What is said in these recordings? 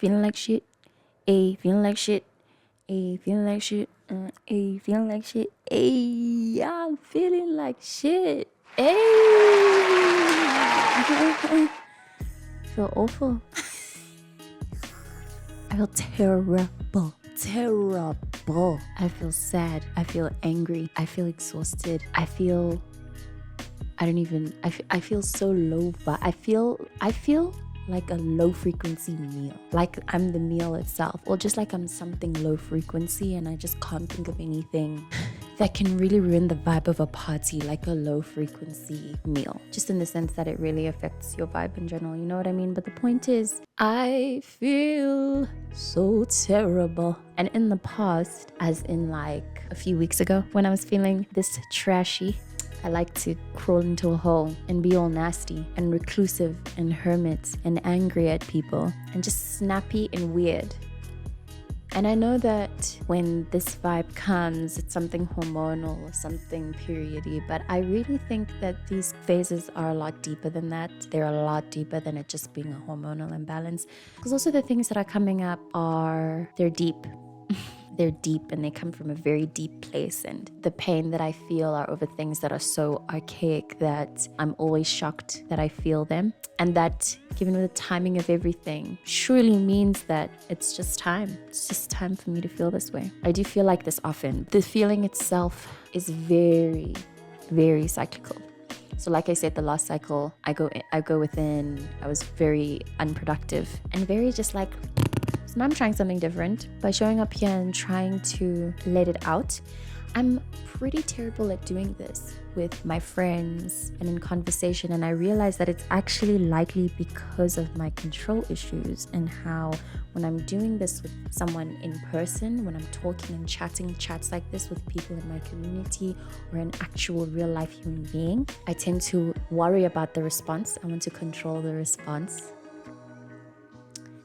feeling like shit. A feeling like shit. A feeling like shit. A feeling like shit. A I'm feeling like shit. A feel awful. I feel terrible. Terrible. I feel sad. I feel angry. I feel exhausted. I feel so low, but I feel like a low frequency meal. Like I'm the meal itself, or just like I'm something low frequency and I just can't think of anything that can really ruin the vibe of a party, like a low frequency meal. Just in the sense that it really affects your vibe in general, you know what I mean? But the point is, I feel so terrible. And in the past, as in like a few weeks ago, when I was feeling this trashy, I like to crawl into a hole and be all nasty and reclusive and hermit and angry at people and just snappy and weird. And I know that when this vibe comes, it's something hormonal or something periody, but I really think that these phases are a lot deeper than that. They're a lot deeper than it just being a hormonal imbalance. Because also the things that are coming up they're deep. They're deep and they come from a very deep place, and the pain that I feel are over things that are so archaic that I'm always shocked that I feel them, and that given the timing of everything surely means that it's just time. It's just time for me to feel this way. I do feel like this often. The feeling itself is very, very cyclical. So like I said, the last cycle, I go within, I was very unproductive and very just like, so now I'm trying something different. By showing up here and trying to let it out, I'm pretty terrible at doing this with my friends and in conversation. And I realize that it's actually likely because of my control issues and how when I'm doing this with someone in person, when I'm talking and chatting chats like this with people in my community or an actual real life human being, I tend to worry about the response. I want to control the response.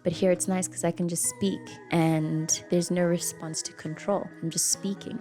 But here it's nice because I can just speak and there's no response to control. I'm just speaking.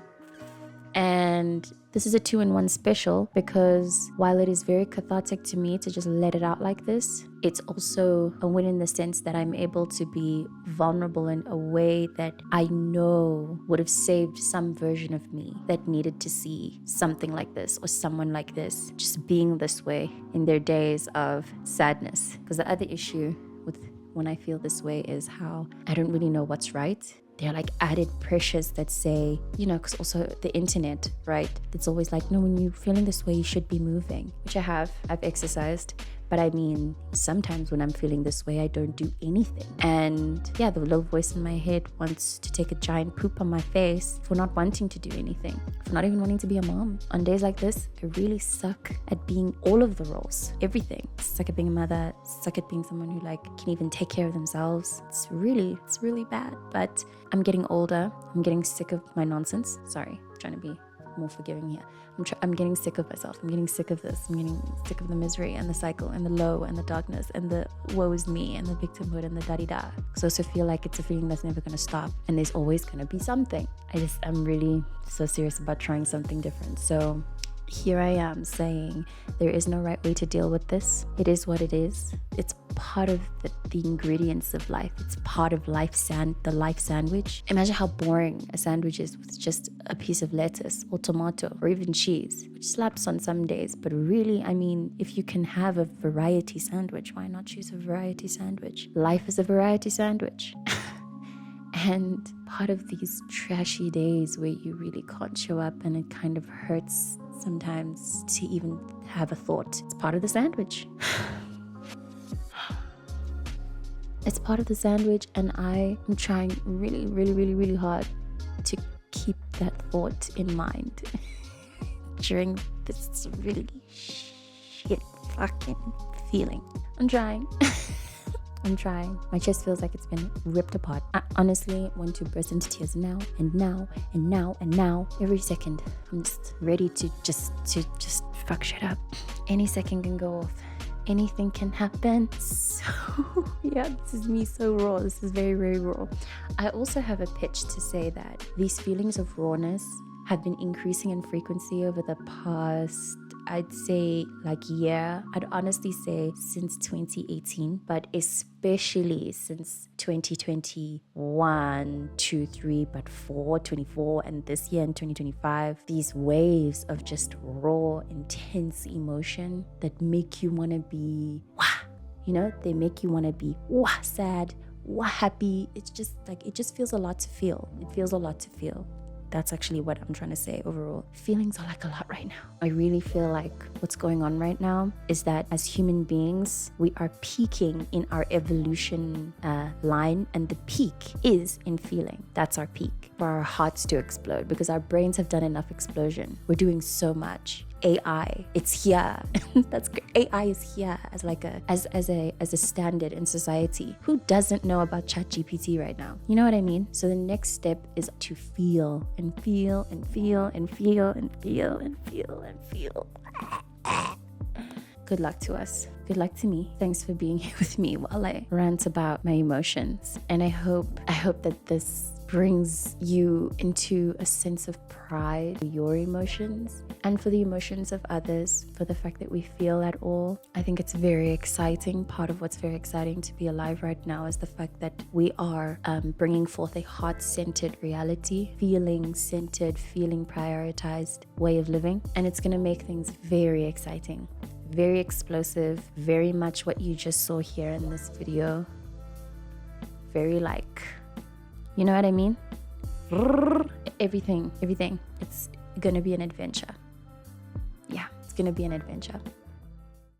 And this is a 2-in-1 special because while it is very cathartic to me to just let it out like this, it's also a win in the sense that I'm able to be vulnerable in a way that I know would have saved some version of me that needed to see something like this or someone like this just being this way in their days of sadness. Because the other issue with when I feel this way is how I don't really know what's right. There are like added pressures that say, because also the internet, right? It's always like, no, when you're feeling this way, you should be moving, which I've exercised. But I mean, sometimes when I'm feeling this way, I don't do anything. And yeah, the little voice in my head wants to take a giant poop on my face for not wanting to do anything, for not even wanting to be a mom. On days like this, I really suck at being all of the roles, everything. Suck at being a mother, suck at being someone who can even take care of themselves. It's really bad. But I'm getting older. I'm getting sick of my nonsense. Sorry, I'm trying to be more forgiving here. I'm getting sick of myself. I'm getting sick of this. I'm getting sick of the misery and the cycle and the low and the darkness and the woe is me and the victimhood and the da-di-da. Because I also feel like it's a feeling that's never going to stop and there's always going to be something. I'm really so serious about trying something different. So here I am saying there is no right way to deal with this. It is what it is. It's part of the ingredients of life. It's part of the life sandwich. Imagine how boring a sandwich is with just a piece of lettuce or tomato or even cheese, which slaps on some days. But really, I mean, if you can have a variety sandwich, why not choose a variety sandwich? Life is a variety sandwich. And part of these trashy days where you really can't show up and it kind of hurts sometimes to even have a thought, it's part of the sandwich. It's part of the sandwich, and I am trying really hard to keep that thought in mind during this really shit fucking feeling. I'm trying. I'm trying. My chest feels like it's been ripped apart. I honestly want to burst into tears now and now and now and now. Every second, I'm just ready to just fuck shit up. Any second can go off. Anything can happen. So yeah, this is me so raw. This is very raw. I also have a pitch to say that these feelings of rawness have been increasing in frequency over the past I'd say like year, I'd honestly say since 2018, but especially since 2021, 2, 3, but 4, 24, and this year in 2025, these waves of just raw, intense emotion that make you want to be, wah, you know, they make you want to be wah, sad, wah, happy. It's just like, it just feels a lot to feel. It feels a lot to feel. That's actually what I'm trying to say overall. Feelings are like a lot right now. I really feel like what's going on right now is that as human beings, we are peaking in our evolution line, and the peak is in feeling. That's our peak for our hearts to explode, because our brains have done enough explosion. We're doing so much. AI, it's here. That's great. AI is here as like as a standard in society. Who doesn't know about ChatGPT right now? You know what I mean? So the next step is to feel and feel and feel and feel and feel and feel and feel. Good luck to us. Good luck to me. Thanks for being here with me while I rant about my emotions. And I hope that this brings you into a sense of pride for your emotions and for the emotions of others, for the fact that we feel at all. I think it's very exciting. Part of what's very exciting to be alive right now is the fact that we are bringing forth a heart-centered reality, feeling-centered, feeling prioritized way of living. And it's going to make things very exciting, very explosive, very much what you just saw here in this video. Very like, you know what I mean? Everything. It's gonna be an adventure. Yeah, it's gonna be an adventure.